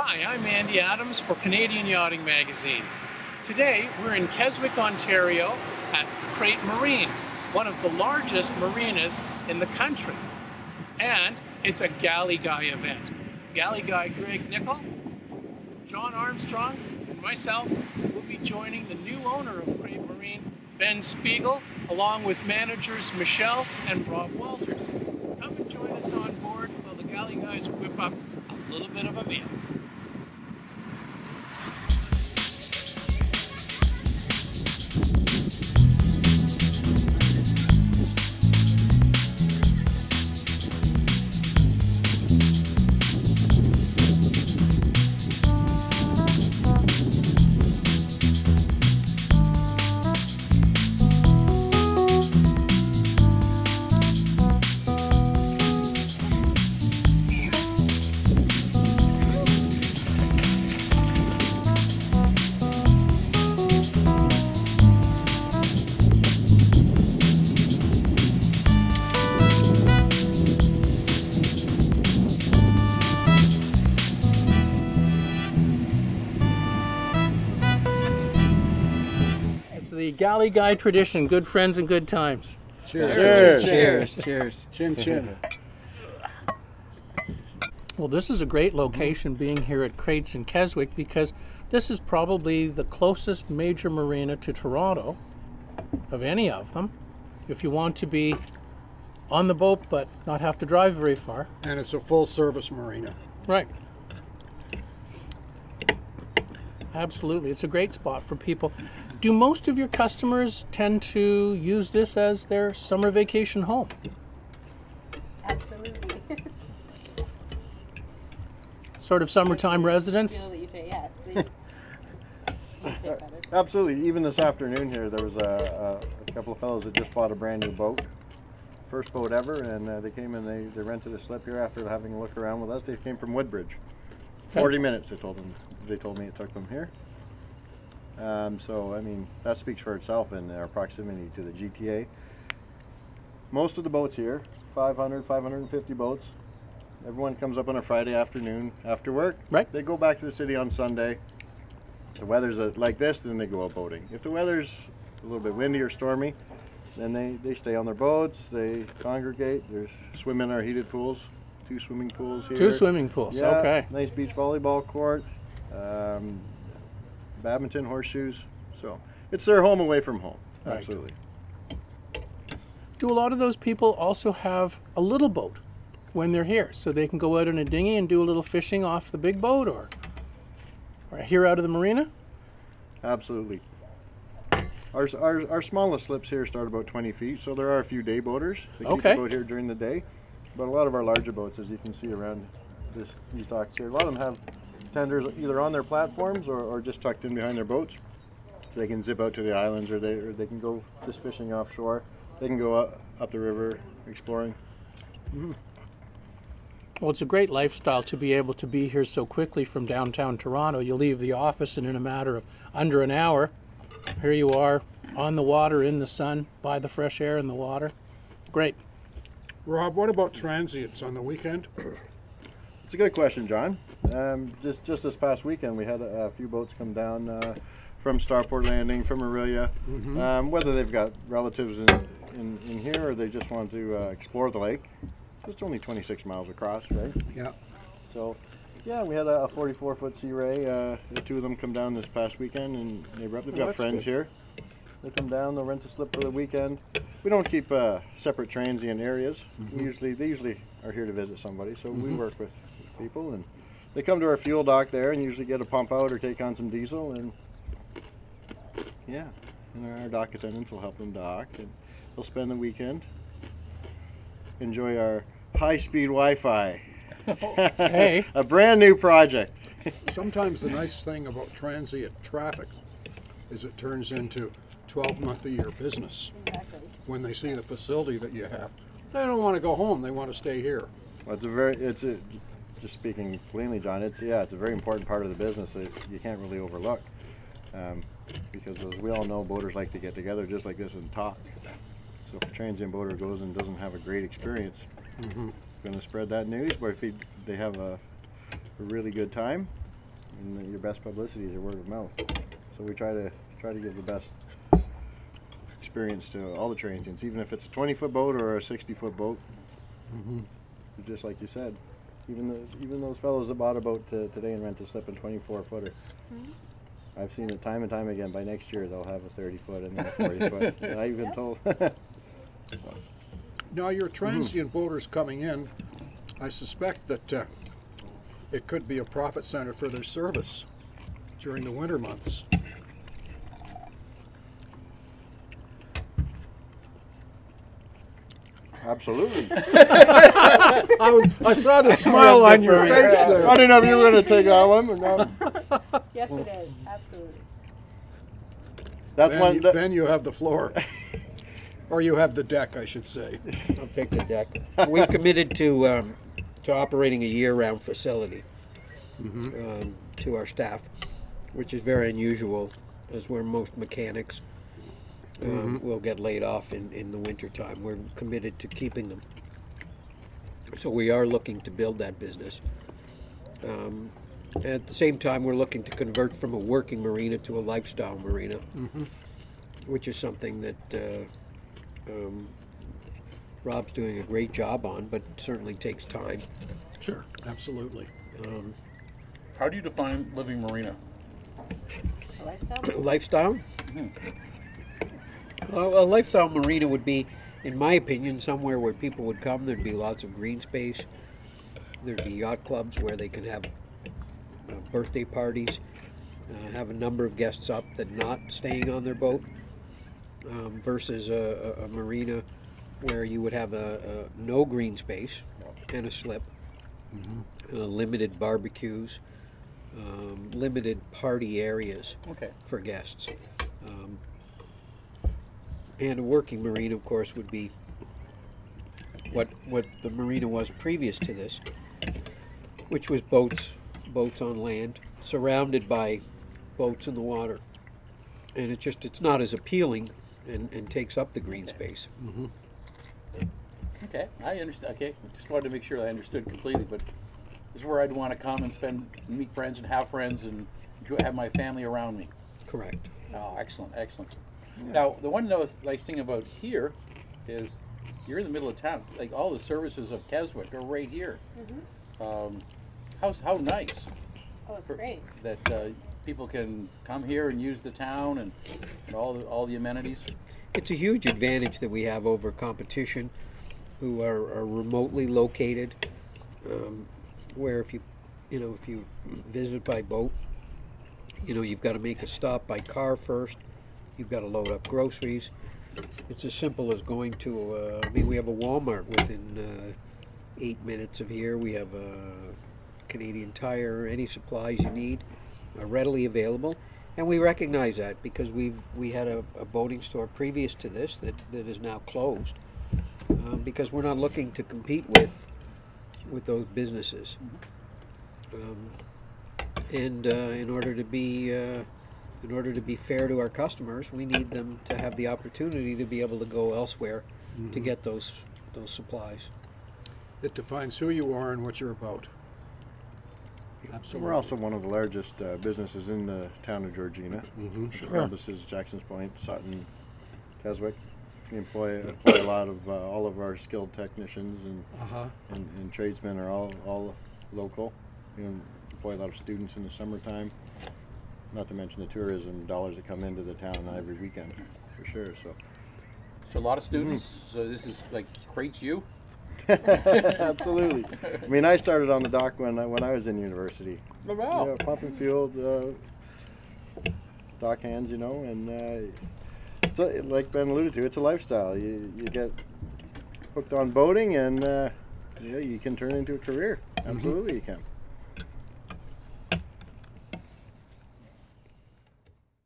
Hi, I'm Andy Adams for Canadian Yachting Magazine. Today we're in Keswick, Ontario at Crate Marine, one of the largest marinas in the country. And it's a Galley Guy event. Galley Guy Greg Nickel, John Armstrong, and myself will be joining the new owner of Crate Marine, Ben Spiegel, along with managers Michelle and Rob Walters. Come and join us on board while the Galley Guys whip up a little bit of a meal. The Galley Guy tradition, good friends and good times. Cheers. Cheers. Cheers. Chin chin. Well, this is a great location being here at Krates in Keswick because this is probably the closest major marina to Toronto of any of them. If you want to be on the boat but not have to drive very far. And it's a full service marina. Right. Absolutely. It's a great spot for people. Do most of your customers tend to use this as their summer vacation home? Absolutely. Sort of summertime residents? I feel that you say yes. Absolutely. Even this afternoon here, there was a couple of fellows that just bought a brand new boat. First boat ever, and they came and they rented a slip here after having a look around with us. They came from Woodbridge. 40 minutes, they told me it took them here. So, I mean, that speaks for itself in our proximity to the GTA. Most of the boats here, 500, 550 boats. Everyone comes up on a Friday afternoon after work. Right. They go back to the city on Sunday. If the weather's like this, then they go out boating. If the weather's a little bit windy or stormy, then they stay on their boats, they congregate. There's swim in our heated pools, 2 swimming pools here. 2 swimming pools, yeah, okay. Nice beach volleyball court. Badminton, horseshoes, so it's their home away from home. Right. Absolutely. Do a lot of those people also have a little boat when they're here, so they can go out in a dinghy and do a little fishing off the big boat, or here out of the marina? Absolutely. Our smallest slips here start about 20 feet, so there are a few day boaters that keep the boat here during the day, but a lot of our larger boats, as you can see around these docks here, a lot of them have tenders either on their platforms or just tucked in behind their boats, so they can zip out to the islands, or they can go just fishing offshore. They can go up the river exploring. Mm. Well, it's a great lifestyle to be able to be here so quickly from downtown Toronto. You leave the office and in a matter of under an hour, here you are on the water, in the sun, by the fresh air and the water. Great. Rob, what about transients on the weekend? It's a good question, John. Just this past weekend, we had a few boats come down from Starport Landing, from Aurelia. Mm-hmm. Whether they've got relatives in here or they just want to explore the lake. It's only 26 miles across, right? Yeah. So, yeah, we had a 44-foot Sea Ray. The 2 of them come down this past weekend, and they've got friends here. They come down, they'll rent a slip for the weekend. We don't keep separate transient areas. Mm-hmm. They usually are here to visit somebody, so we work with people, and they come to our fuel dock there and usually get a pump out or take on some diesel, and yeah, and our dock attendants will help them dock, and they'll spend the weekend, enjoy our high-speed Wi-Fi. Hey. A brand new project. Sometimes the nice thing about transient traffic is it turns into 12-month-a-year business. Exactly. When they see the facility that you have, they don't want to go home, they want to stay here. Well, just speaking plainly, John, it's a very important part of the business that you can't really overlook. Because as we all know, boaters like to get together just like this and talk. So if a transient boater goes and doesn't have a great experience, going to spread that news, but if they have a really good time, and your best publicity is your word of mouth. So we try to give the best experience to all the transients, even if it's a 20-foot boat or a 60-foot boat. Just like you said, even those fellows that bought a boat today and rent a slip and 24-footer. I've seen it time and time again. By next year, they'll have a 30-foot and then a 40-foot. I've been told. Now, your transient boaters coming in, I suspect that it could be a profit center for their service during the winter months. Absolutely. I saw the smile on your face there. I didn't know if you were going to take that one or not. Yes, it is. Absolutely. That's Ben, one. Ben, you have the floor. Or you have the deck, I should say. I'll take the deck. We committed to operating a year-round facility to our staff, which is very unusual, as where most mechanics will get laid off in the winter time. We're committed to keeping them. So we are looking to build that business. At the same time, we're looking to convert from a working marina to a lifestyle marina, which is something that Rob's doing a great job on, but certainly takes time. Sure, absolutely. How do you define living marina? A lifestyle? Lifestyle? Well, a lifestyle marina would be, in my opinion, somewhere where people would come. There'd be lots of green space. There'd be yacht clubs where they can have birthday parties, have a number of guests up that not staying on their boat, versus a marina where you would have no green space and a slip, limited barbecues, limited party areas for guests. And a working marina, of course, would be what the marina was previous to this, which was boats on land, surrounded by boats in the water. And it's not as appealing and takes up the green space. Okay, I understand. Okay, just wanted to make sure I understood completely, but this is where I'd want to come and meet friends and have friends and have my family around me. Correct. Oh, excellent, excellent. Now, the one nice thing about here is you're in the middle of town. Like, all the services of Keswick are right here. How nice Oh, it's great. that people can come here and use the town and all the amenities. It's a huge advantage that we have over competition who are remotely located, where if you visit by boat, you've got to make a stop by car first. You've got to load up groceries. It's as simple as going to, we have a Walmart within 8 minutes of here. We have a Canadian Tire. Any supplies you need are readily available. And we recognize that because we had a boating store previous to this that is now closed because we're not looking to compete with those businesses. And in order to be fair to our customers, we need them to have the opportunity to be able to go elsewhere to get those supplies. It defines who you are and what you're about. Absolutely. We're also one of the largest businesses in the town of Georgina. Services, Jackson's Point, Sutton, Keswick. We employ a lot of all of our skilled technicians and tradesmen are all local. We employ a lot of students in the summertime. Not to mention the tourism dollars that come into the town every weekend, for sure. So a lot of students. So this is like Krates you. Absolutely. I mean, I started on the dock when I was in university. Oh, wow. Yeah, pumping fuel, dock hands, and it's like Ben alluded to, it's a lifestyle. You get hooked on boating, and you can turn it into a career. Absolutely, you can.